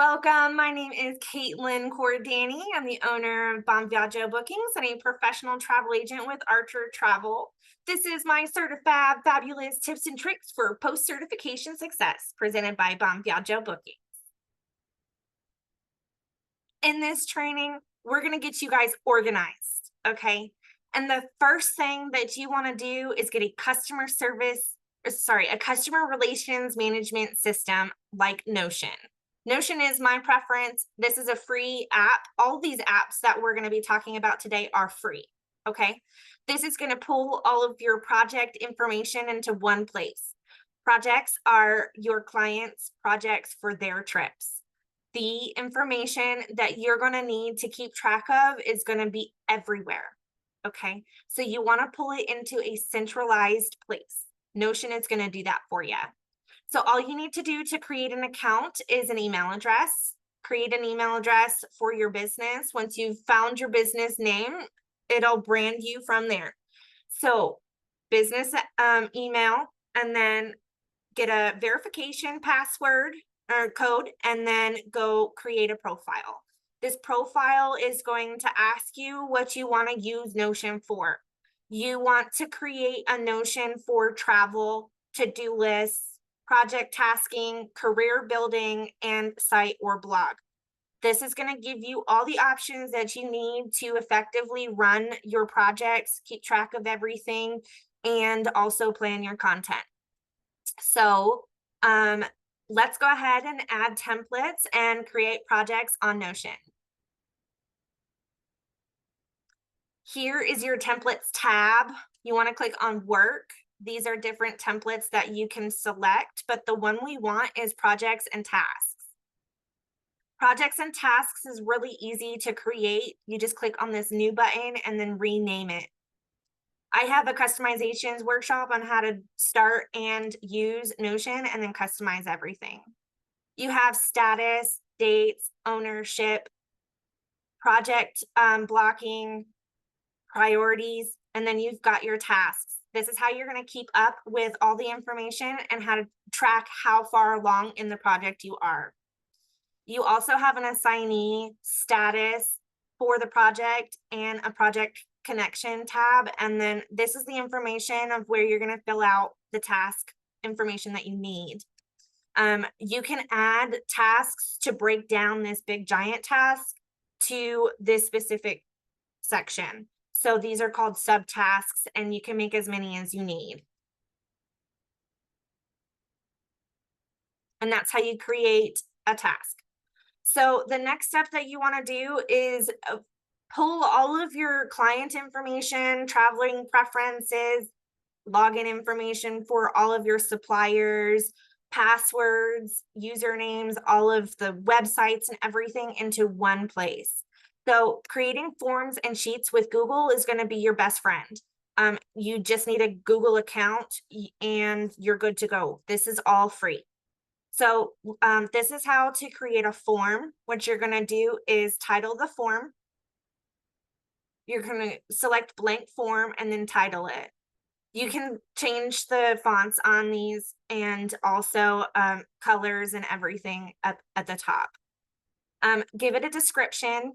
Welcome. My name is Caitlin Cordani. I'm the owner of Bon Viaggio Bookings and a professional travel agent with Archer Travel. This is my Certifab Fabulous Tips and Tricks for Post-Certification Success presented by Bon Viaggio Bookings. In this training, we're going to get you guys organized, okay? And the first thing that you want to do is get a customer relations management system like Notion. Notion is my preference. This is a free app. All these apps that we're going to be talking about today are free, okay? This is going to pull all of your project information into one place. Projects are your clients' projects for their trips. The information that you're going to need to keep track of is going to be everywhere, okay? So you want to pull it into a centralized place. Notion is going to do that for you. So all you need to do to create an account is an email address. Create an email address for your business. Once you've found your business name, it'll brand you from there. So business email, and then get a verification password or code, and then go create a profile. This profile is going to ask you what you want to use Notion for. You want to create a Notion for travel, to-do lists, project tasking, career building, and site or blog. This is going to give you all the options that you need to effectively run your projects, keep track of everything, and also plan your content. So let's go ahead and add templates and create projects on Notion. Here is your templates tab. You want to click on work. These are different templates that you can select, but the one we want is projects and tasks. Projects and tasks is really easy to create. You just click on this new button and then rename it. I have a customizations workshop on how to start and use Notion and then customize everything. You have status, dates, ownership, project blocking, priorities, and then you've got your tasks. This is how you're going to keep up with all the information and how to track how far along in the project you are. You also have an assignee status for the project and a project connection tab. And then this is the information of where you're going to fill out the task information that you need. You can add tasks to break down this big giant task to this specific section. So these are called subtasks, and you can make as many as you need. And that's how you create a task. So the next step that you want to do is pull all of your client information, traveling preferences, login information for all of your suppliers, passwords, usernames, all of the websites and everything into one place. So creating forms and sheets with Google is going to be your best friend. You just need a Google account and you're good to go. This is all free. So this is how to create a form. What you're going to do is title the form. You're going to select blank form and then title it. You can change the fonts on these and also colors and everything up at the top. Give it a description.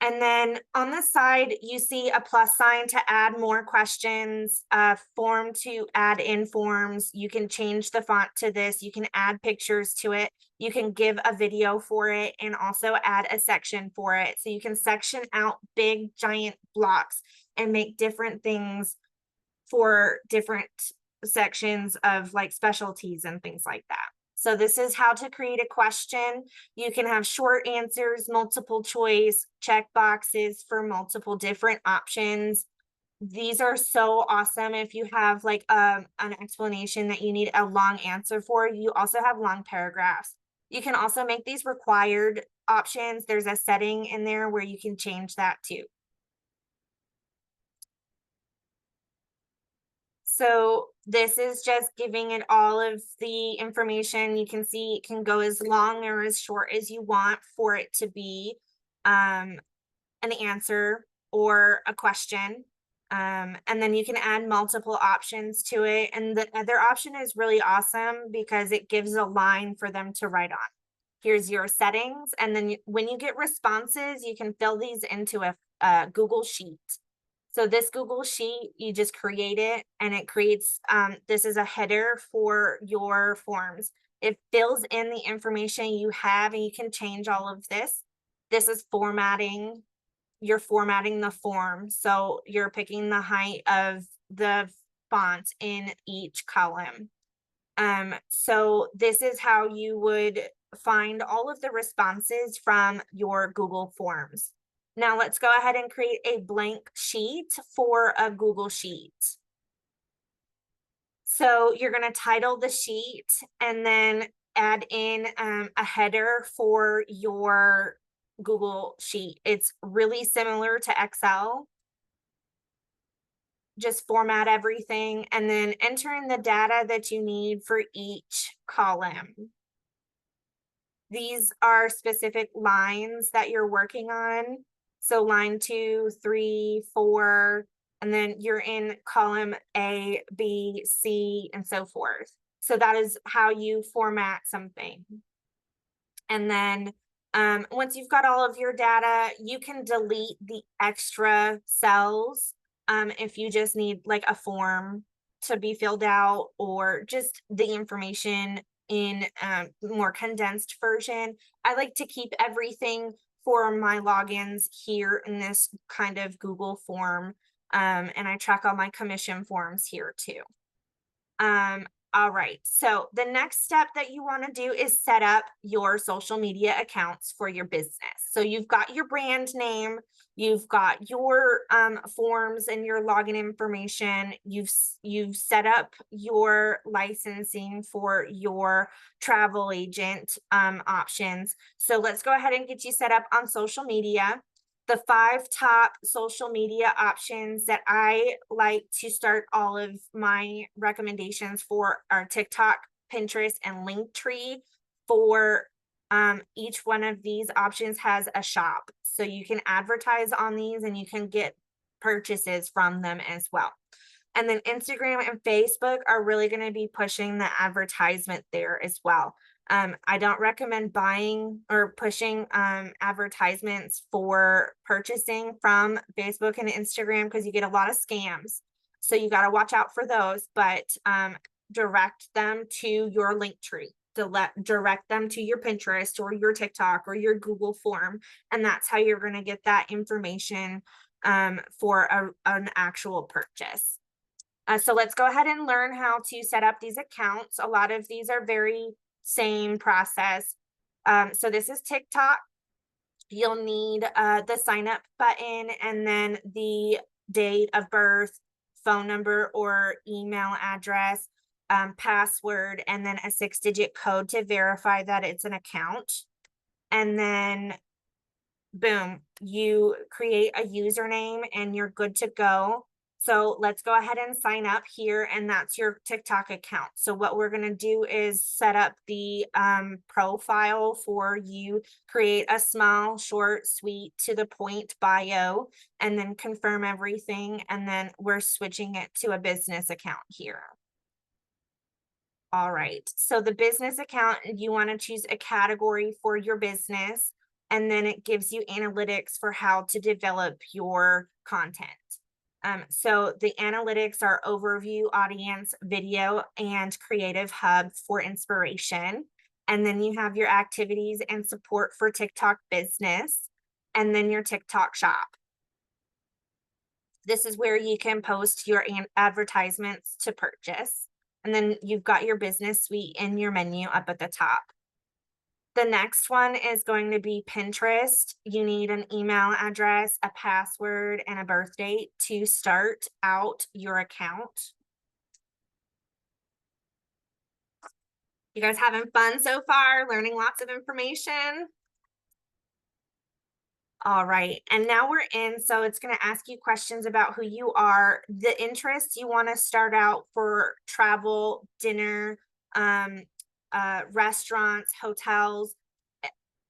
And then on the side, you see a plus sign to add more questions, a form to add in forms. You can change the font to this. You can add pictures to it. You can give a video for it and also add a section for it. So you can section out big, giant blocks and make different things for different sections of like specialties and things like that. So this is how to create a question. You can have short answers, multiple choice, check boxes for multiple different options. These are so awesome if you have like an explanation that you need a long answer for. You also have long paragraphs. You can also make these required options. There's a setting in there where you can change that too. So this is just giving it all of the information. You can see it can go as long or as short as you want for it to be an answer or a question. And then you can add multiple options to it. And the other option is really awesome because it gives a line for them to write on. Here's your settings. And then when you get responses, you can fill these into a Google Sheet. So this Google Sheet, you just create it and it creates, this is a header for your forms. It fills in the information you have and you can change all of this. This is formatting. You're formatting the form. So you're picking the height of the font in each column. So this is how you would find all of the responses from your Google Forms. Now let's go ahead and create a blank sheet for a Google Sheet. So you're going to title the sheet and then add in a header for your Google Sheet. It's really similar to Excel. Just format everything and then enter in the data that you need for each column. These are specific lines that you're working on. So line 2, 3, 4, and then you're in column A, B, C, and so forth. So that is how you format something. And then once you've got all of your data, you can delete the extra cells if you just need like a form to be filled out or just the information in more condensed version. I like to keep everything for my logins here in this kind of Google form. And I track all my commission forms here too. All right. So the next step that you want to do is set up your social media accounts for your business. So you've got your brand name, you've got your forms and your login information. You've set up your licensing for your travel agent options. So let's go ahead and get you set up on social media. The 5 top social media options that I like to start all of my recommendations for are TikTok, Pinterest, and Linktree. For each one of these options has a shop. So you can advertise on these and you can get purchases from them as well. And then Instagram and Facebook are really going to be pushing the advertisement there as well. I don't recommend buying or pushing advertisements for purchasing from Facebook and Instagram because you get a lot of scams. So you got to watch out for those, but direct them to your Linktree. Direct them to your Pinterest or your TikTok or your Google form. And that's how you're going to get that information for an actual purchase. So let's go ahead and learn how to set up these accounts. A lot of these are very same process. So this is TikTok. You'll need the sign up button and then the date of birth, phone number or email address, password, and then a 6-digit code to verify that it's an account. And then boom, you create a username and you're good to go. So let's go ahead and sign up here, and that's your TikTok account. So what we're going to do is set up the profile for you, create a small, short, sweet, to the point bio, and then confirm everything. And then we're switching it to a business account here. All right. So the business account, you want to choose a category for your business, and then it gives you analytics for how to develop your content. So the analytics are overview, audience, video, and creative hub for inspiration. And then you have your activities and support for TikTok business, and then your TikTok shop. This is where you can post your advertisements to purchase. And then you've got your business suite and your menu up at the top. The next one is going to be Pinterest. You need an email address, a password, and a birth date to start out your account. You guys having fun so far, learning lots of information? All right, and now we're in, so it's going to ask you questions about who you are, the interests you want to start out for travel, dinner, restaurants, hotels,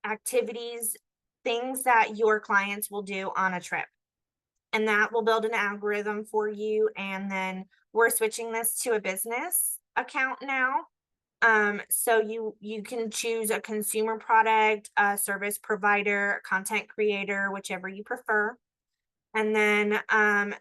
activities, things that your clients will do on a trip. And that will build an algorithm for you. And then we're switching this to a business account now. So you can choose a consumer product, a service provider, content creator, whichever you prefer. And then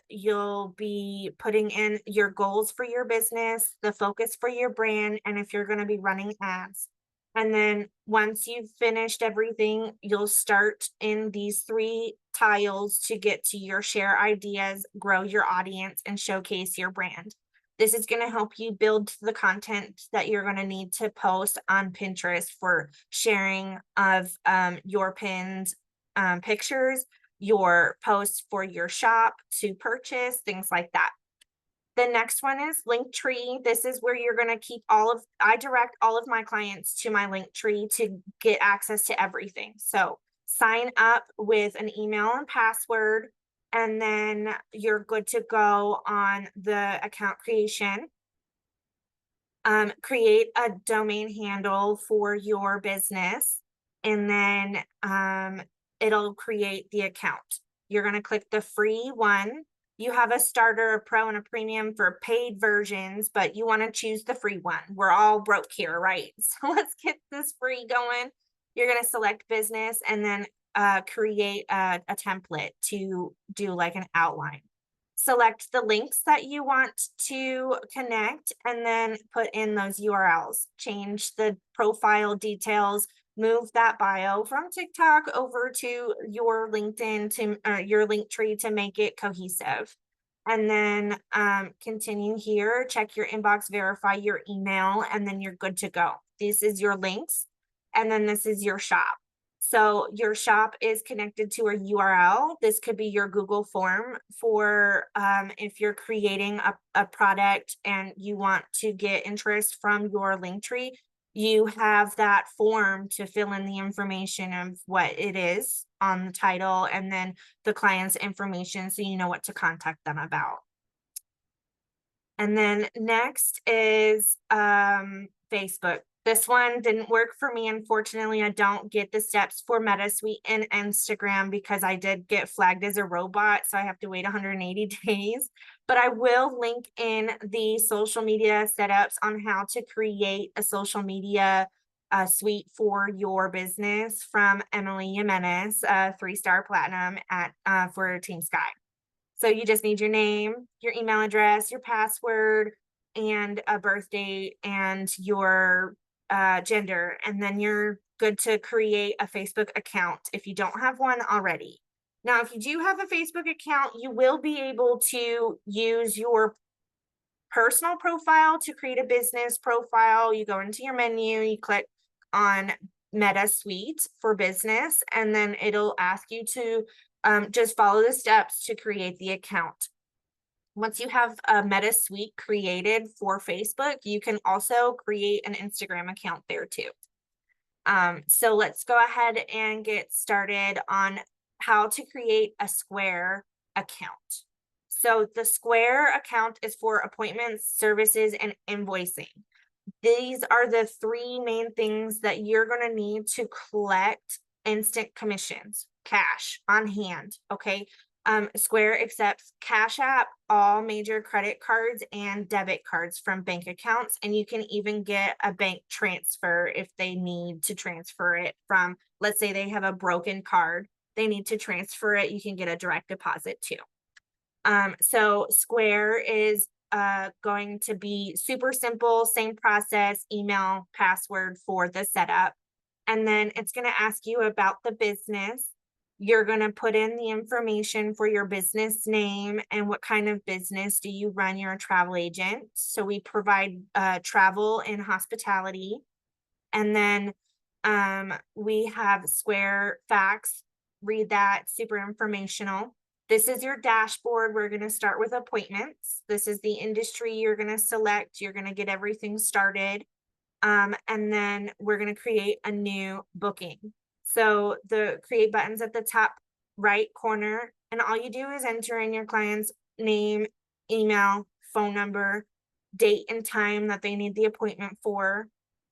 you'll be putting in your goals for your business, the focus for your brand, and if you're going to be running ads. And then once you've finished everything, you'll start in these three tiles to get to your share ideas, grow your audience, and showcase your brand. This is going to help you build the content that you're going to need to post on Pinterest for sharing of your pinned pictures, your posts for your shop to purchase, things like that. The next one is Linktree. This is where you're going to keep I direct all of my clients to my Linktree to get access to everything. So sign up with an email and password, and then you're good to go on the account creation. Create a domain handle for your business, and then it'll create the account. You're going to click the free one. You have a starter, a pro, and a premium for paid versions, but you want to choose the free one. We're all broke here, right? So let's get this free going. You're going to select business and then create a template to do like an outline. Select the links that you want to connect and then put in those URLs. Change the profile details, move that bio from TikTok over to your LinkedIn to your Linktree to make it cohesive. And then continue here, check your inbox, verify your email, and then you're good to go. This is your links, and then this is your shop. So your shop is connected to a URL. This could be your Google form for if you're creating a product and you want to get interest from your Linktree, you have that form to fill in the information of what it is on the title and then the client's information so you know what to contact them about. And then next is Facebook. This one didn't work for me. Unfortunately, I don't get the steps for MetaSuite and Instagram because I did get flagged as a robot. So I have to wait 180 days. But I will link in the social media setups on how to create a social media suite for your business from Emily Jimenez, 3-star platinum at for Team Sky. So you just need your name, your email address, your password, and a birth date and your gender. And then you're good to create a Facebook account if you don't have one already. Now, if you do have a Facebook account, you will be able to use your personal profile to create a business profile. You go into your menu, you click on Meta Suite for business, and then it'll ask you to just follow the steps to create the account. Once you have a Meta Suite created for Facebook, you can also create an Instagram account there too. So let's go ahead and get started on how to create a Square account. So the Square account is for appointments, services, and invoicing. These are the three main things that you're going to need to collect instant commissions, cash on hand. Okay. Square accepts Cash App, all major credit cards, and debit cards from bank accounts. And you can even get a bank transfer if they need to transfer it from, let's say they have a broken card, they need to transfer it. You can get a direct deposit too. So Square is going to be super simple, same process, email, password for the setup. And then it's going to ask you about the business. You're going to put in the information for your business name and what kind of business do you run. You're a travel agent. So we provide travel and hospitality. And then we have Square Facts. Read that, super informational. This is your dashboard. We're going to start with appointments. This is the industry you're going to select. You're going to get everything started. And then we're going to create a new booking. So the create button's at the top right corner. And all you do is enter in your client's name, email, phone number, date and time that they need the appointment for.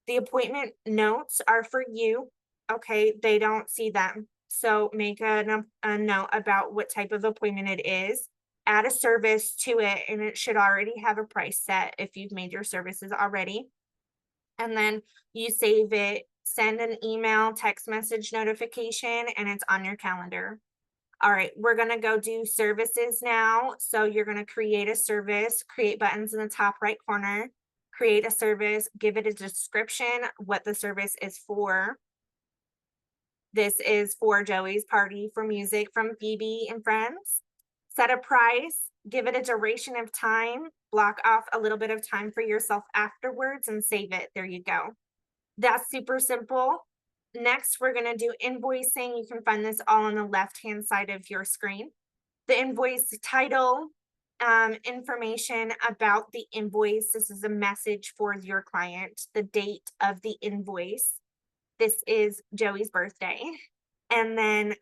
The appointment notes are for you. Okay, they don't see them. So make a note about what type of appointment it is. Add a service to it, and it should already have a price set if you've made your services already. and then you save it, send an email, text message notification, and it's on your calendar. All right, we're gonna go do services now. So you're gonna create a service, create buttons in the top right corner, create a service, give it a description, what the service is for. This is for Joey's party for music from Phoebe and friends. Set a price, give it a duration of time, block off a little bit of time for yourself afterwards and save it. There you go. That's super simple. Next, we're going to do invoicing. You can find this all on the left-hand side of your screen. The invoice title, information about the invoice. This is a message for your client, the date of the invoice. This is Joey's birthday. And then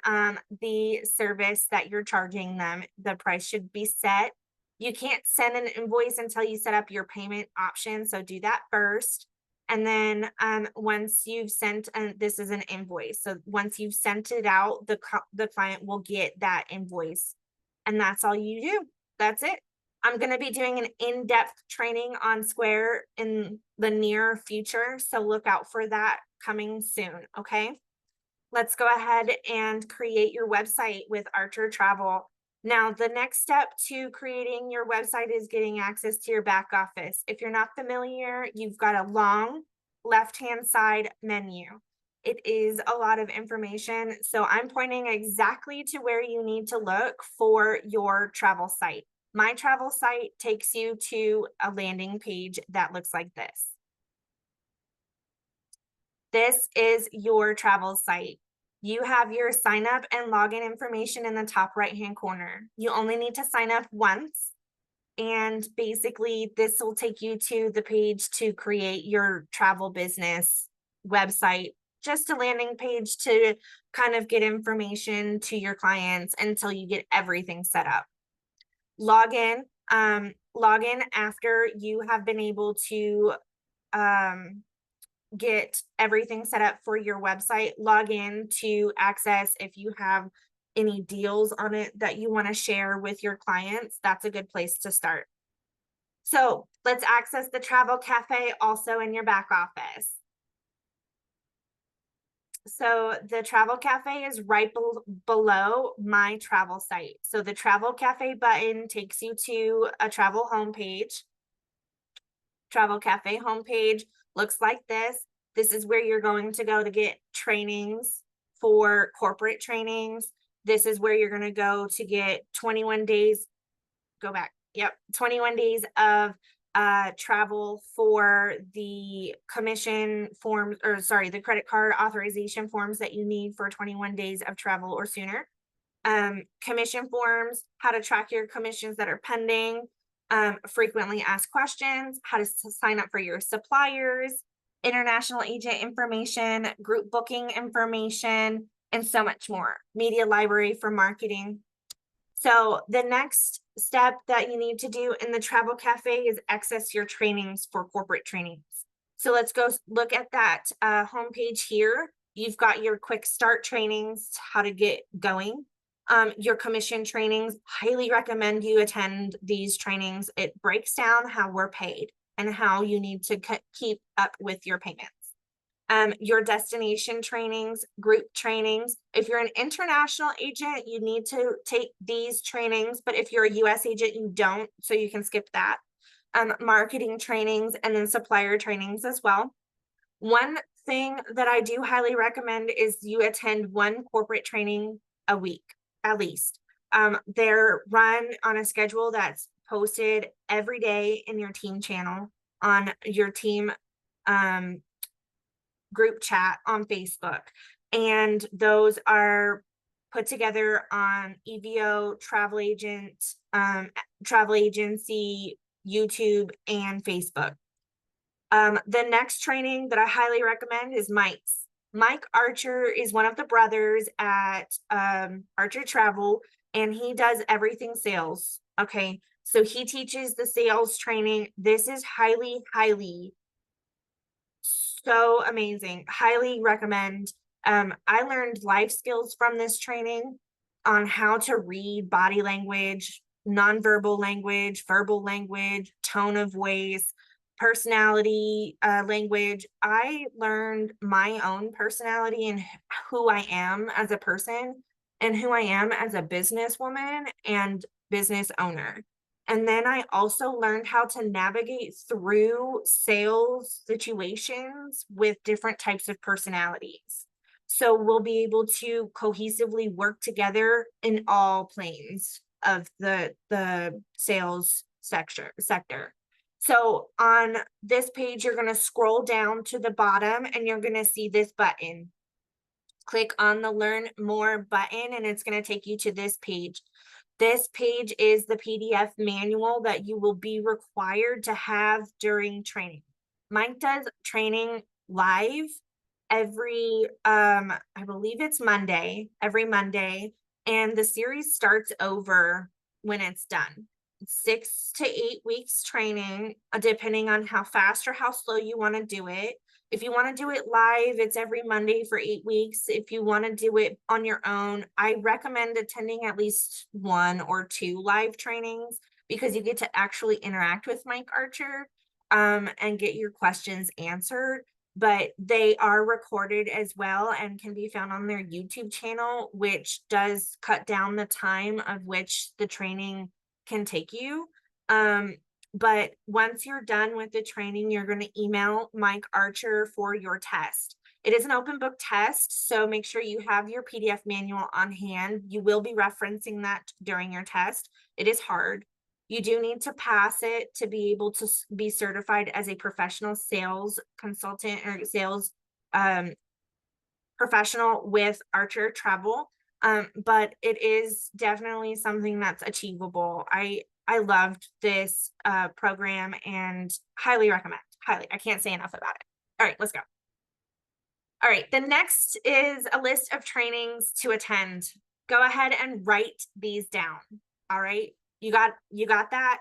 the service that you're charging them, the price should be set. You can't send an invoice until you set up your payment option. So do that first. And then once you've sent, this is an invoice. So once you've sent it out, the client will get that invoice. And that's all you do. That's it. I'm going to be doing an in-depth training on Square in the near future. So look out for that coming soon. Okay. Let's go ahead and create your website with Archer Travel. Now, the next step to creating your website is getting access to your back office. If you're not familiar, you've got a long left-hand side menu. It is a lot of information. So I'm pointing exactly to where you need to look for your travel site. My travel site takes you to a landing page that looks like this. This is your travel site. You have your sign up and login information in the top right-hand corner. You only need to sign up once. And basically, this will take you to the page to create your travel business website, just a landing page to kind of get information to your clients until you get everything set up. Log in after you have been able to get everything set up for your website. Log in to access if you have any deals on it that you want to share with your clients. That's a good place to start. So let's access the travel cafe also in your back office. So the travel cafe is right below my travel site. So the travel cafe button takes you to a travel homepage. Travel cafe homepage looks like this. This is where you're going to go to get trainings for corporate trainings. This is where you're going to go to get 21 days. Go back. Yep. 21 days of travel for the commission forms, or sorry, the credit card authorization forms that you need for 21 days of travel or sooner. Commission forms, how to track your commissions that are pending, frequently asked questions, how to sign up for your suppliers, international agent information, group booking information, and so much more. Media library for marketing. So the next step that you need to do in the travel cafe is access your trainings for corporate trainings. So let's go look at that homepage here. You've got your quick start trainings, how to get going. Your commission trainings, highly recommend you attend these trainings. It breaks down how we're paid and how you need to keep up with your payments. Your destination trainings, group trainings. If you're an international agent, you need to take these trainings, but if you're a US agent, you don't, so you can skip that. Marketing trainings and then supplier trainings as well. One thing that I do highly recommend is you attend one corporate training a week, at least. They're run on a schedule that's posted every day in your team channel, on your team group chat on Facebook. And those are put together on EVO, travel agency, YouTube, and Facebook. The next training that I highly recommend is Mike's. Mike Archer is one of the brothers at Archer Travel, and he does everything sales. Okay, so he teaches the sales training. This is highly so amazing. Highly recommend. I learned life skills from this training on how to read body language, nonverbal language, verbal language, tone of voice, personality, language. I learned my own personality and who I am as a person and who I am as a businesswoman and business owner. And then I also learned how to navigate through sales situations with different types of personalities. So we'll be able to cohesively work together in all planes of the sales sector. So on this page, you're going to scroll down to the bottom and you're going to see this button. Click on the Learn More button and it's going to take you to this page. This page is the PDF manual that you will be required to have during training. Mike does training live every, I believe it's Monday, every Monday, and the series starts over when it's done. 6 to 8 weeks training, depending on how fast or how slow you want to do it. If you want to do it live, it's every Monday for 8 weeks. If you want to do it on your own, I recommend attending at least 1 or 2 live trainings because you get to actually interact with Mike Archer and get your questions answered. But they are recorded as well and can be found on their YouTube channel, which does cut down the time of which the training can take you. But once you're done with the training, you're going to email Mike Archer for your test. It is an open book test, so make sure you have your PDF manual on hand. You will be referencing that during your test. It is hard. You do need to pass it to be able to be certified as a professional sales consultant or sales professional with Archer Travel. But it is definitely something that's achievable. I loved this program and highly recommend. Highly. I can't say enough about it. All right, let's go. All right, the next is a list of trainings to attend. Go ahead and write these down. All right, you got that?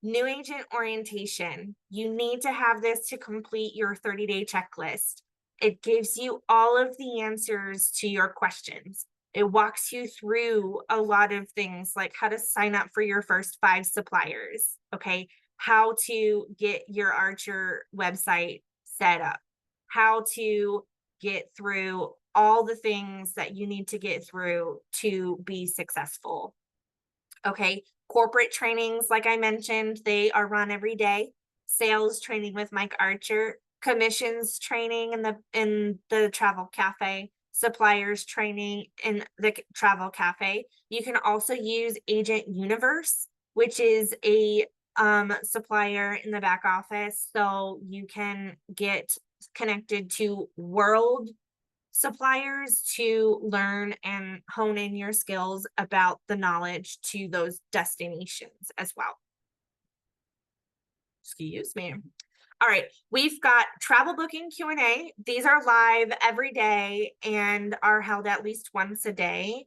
New agent orientation. You need to have this to complete your 30-day checklist. It gives you all of the answers to your questions. It walks you through a lot of things like how to sign up for your first 5 suppliers, okay? How to get your Archer website set up, how to get through all the things that you need to get through to be successful. Okay, corporate trainings, like I mentioned, they are run every day. Sales training with Mike Archer, commissions training in the travel cafe, suppliers training in the travel cafe. You can also use Agent Universe, which is a supplier in the back office, so you can get connected to world suppliers to learn and hone in your skills about the knowledge to those destinations as well. Excuse me. All right, we've got travel booking Q&A. These are live every day and are held at least once a day.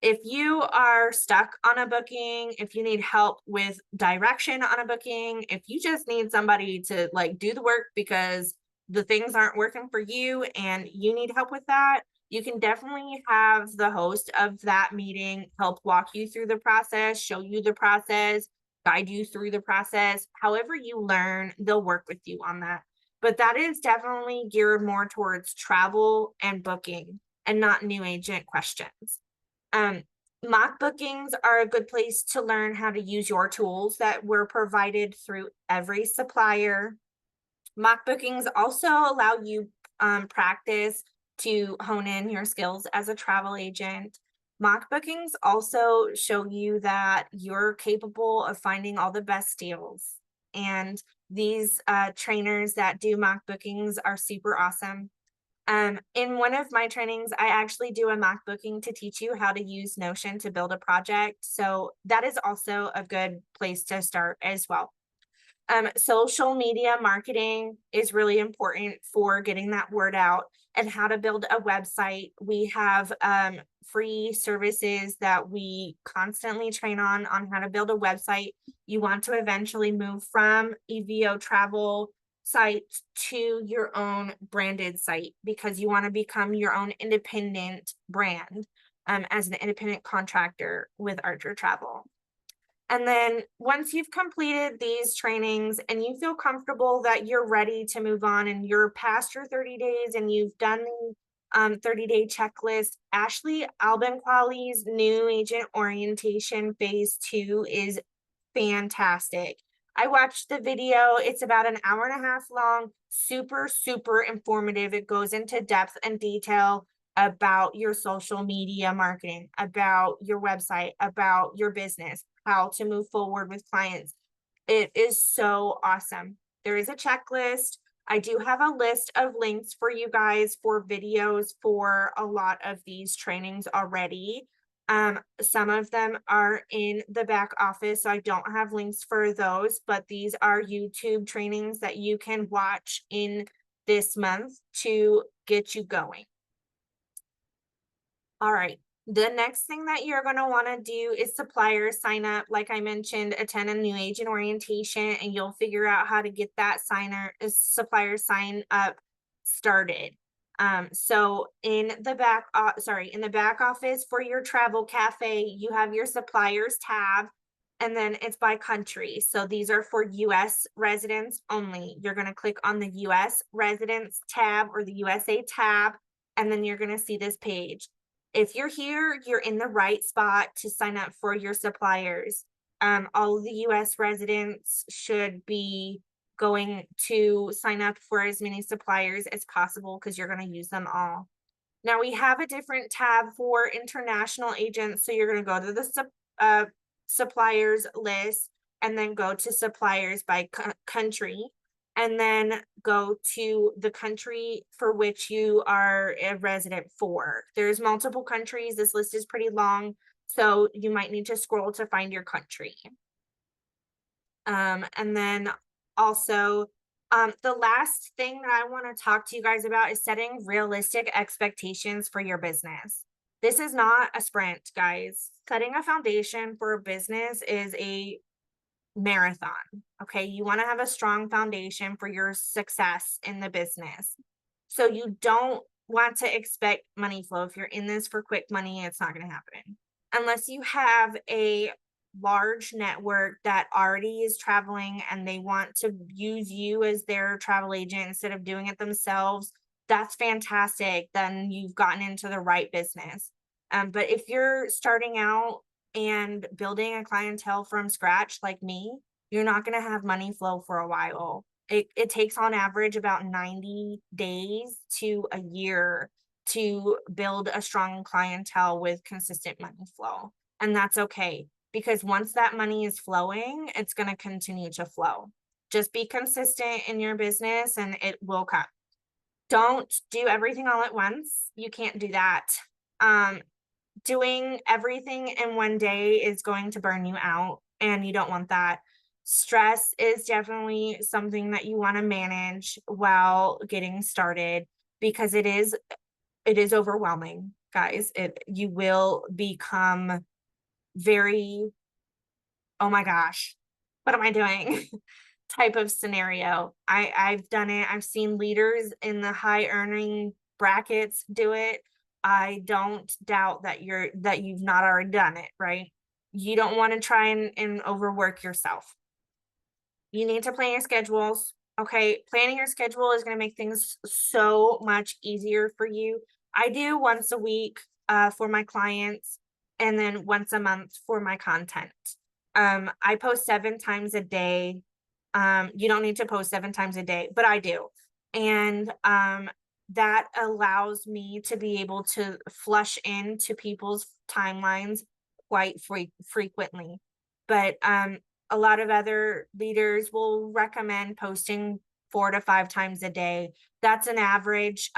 If you are stuck on a booking, if you need help with direction on a booking, if you just need somebody to like do the work because the things aren't working for you and you need help with that, you can definitely have the host of that meeting help walk you through the process, show you the process, guide you through the process. However you learn, they'll work with you on that. But that is definitely geared more towards travel and booking and not new agent questions. Mock bookings are a good place to learn how to use your tools that were provided through every supplier. Mock bookings also allow you practice to hone in your skills as a travel agent. Mock bookings also show you that you're capable of finding all the best deals. And these trainers that do mock bookings are super awesome. In one of my trainings, I actually do a mock booking to teach you how to use Notion to build a project. So that is also a good place to start as well. Social media marketing is really important for getting that word out and how to build a website. We have free services that we constantly train on how to build a website. You want to eventually move from EVO travel site to your own branded site because you want to become your own independent brand as an independent contractor with Archer Travel. And then once you've completed these trainings and you feel comfortable that you're ready to move on and you're past your 30 days and you've done the 30-day checklist, Ashley Albanquali's new agent orientation phase 2 is fantastic. I watched the video. It's about an hour and a half long, super, super informative. It goes into depth and detail about your social media marketing, about your website, about your business, how to move forward with clients. It is so awesome. There is a checklist. I do have a list of links for you guys for videos for a lot of these trainings already. Some of them are in the back office, so I don't have links for those, but these are YouTube trainings that you can watch in this month to get you going. All right. The next thing that you're going to want to do is supplier sign up. Like I mentioned, attend a new agent orientation and you'll figure out how to get that supplier sign up started. So in the back office for your travel cafe, you have your suppliers tab and then it's by country. So these are for US residents only. You're going to click on the US residents tab or the USA tab, and then you're going to see this page. If you're here, you're in the right spot to sign up for your suppliers. All of the US residents should be going to sign up for as many suppliers as possible because you're going to use them all. Now we have a different tab for international agents. So you're going to go to the suppliers list and then go to suppliers by country and then go to the country for which you are a resident for. There's multiple countries. This list is pretty long, so you might need to scroll to find your country. And then also, the last thing that I want to talk to you guys about is setting realistic expectations for your business. This is not a sprint, guys. Setting a foundation for a business is a marathon. Okay. You want to have a strong foundation for your success in the business. So you don't want to expect money flow. If you're in this for quick money, it's not going to happen unless you have a large network that already is traveling and they want to use you as their travel agent instead of doing it themselves. That's fantastic. Then you've gotten into the right business. But if you're starting out and building a clientele from scratch like me, you're not going to have money flow for a while. It takes on average about 90 days to a year to build a strong clientele with consistent money flow. And that's okay because once that money is flowing, it's going to continue to flow. Just be consistent in your business and it will come. Don't do everything all at once. You can't do that. Doing everything in one day is going to burn you out and you don't want that. Stress is definitely something that you want to manage while getting started because it is overwhelming, guys. You will become very, oh my gosh, what am I doing? Type of scenario. I've done it. I've seen leaders in the high earning brackets do it. I don't doubt that you've not already done it, right? You don't want to try and overwork yourself. You need to plan your schedules. Okay. Planning your schedule is going to make things so much easier for you. I do once a week for my clients and then once a month for my content. I post 7 times a day. You don't need to post 7 times a day, but I do. And that allows me to be able to flush into people's timelines quite frequently. But a lot of other leaders will recommend posting 4 to 5 times a day. That's an average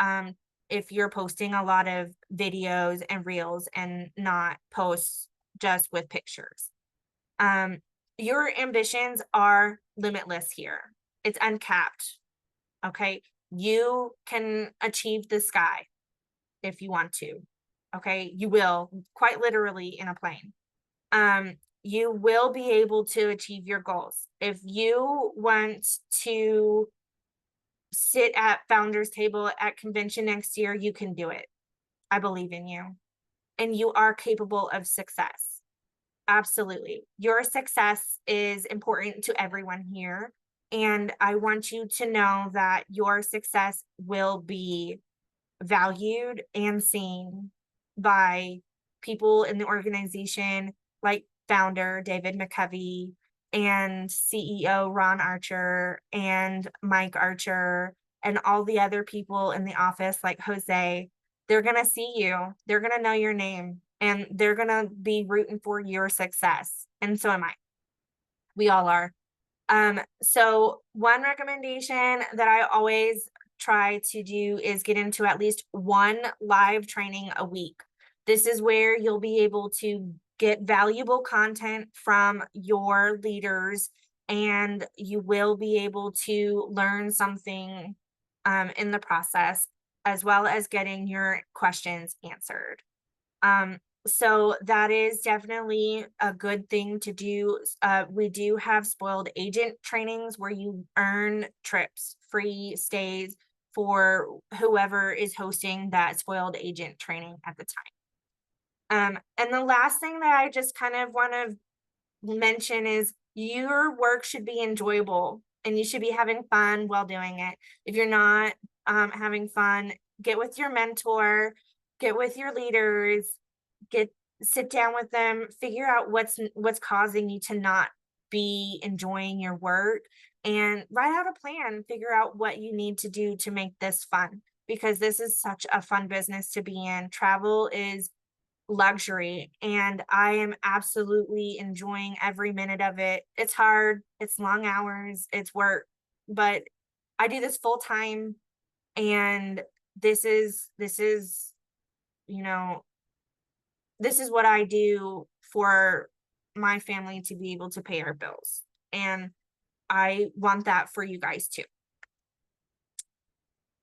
if you're posting a lot of videos and reels and not posts just with pictures. Your ambitions are limitless here. It's uncapped. Okay. You can achieve the sky if you want to. Okay. You will, quite literally, in a plane. You will be able to achieve your goals. If you want to sit at founders table at convention next year, you can do it. I believe in you and you are capable of success. Absolutely. Your success is important to everyone here. And I want you to know that your success will be valued and seen by people in the organization, like founder David McCovey and CEO Ron Archer and Mike Archer and all the other people in the office, like Jose. They're going to see you, they're going to know your name, and they're going to be rooting for your success. And so am I. We all are. So one recommendation that I always try to do is get into at least one live training a week. This is where you'll be able to get valuable content from your leaders, and you will be able to learn something in the process, as well as getting your questions answered. Um, so that is definitely a good thing to do. We do have spoiled agent trainings where you earn trips, free stays for whoever is hosting that spoiled agent training at the time. And the last thing that I just kind of want to mention is your work should be enjoyable and you should be having fun while doing it. If you're not having fun, get with your mentor, get with your leaders, get sit down with them, figure out what's causing you to not be enjoying your work, and write out a plan, figure out what you need to do to make this fun, because this is such a fun business to be in. Travel is luxury, and I am absolutely enjoying every minute of it. It's hard, it's long hours, it's work, but I do this full time, and this is, you know, this is what I do for my family to be able to pay our bills. And I want that for you guys too.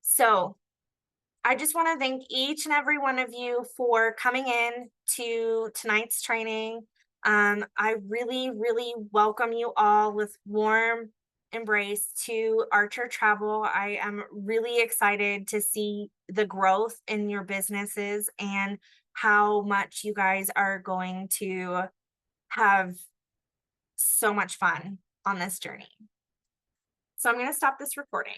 So I just want to thank each and every one of you for coming in to tonight's training. I really, really welcome you all with warm embrace to Archer Travel. I am really excited to see the growth in your businesses and how much you guys are going to have so much fun on this journey. So I'm going to stop this recording.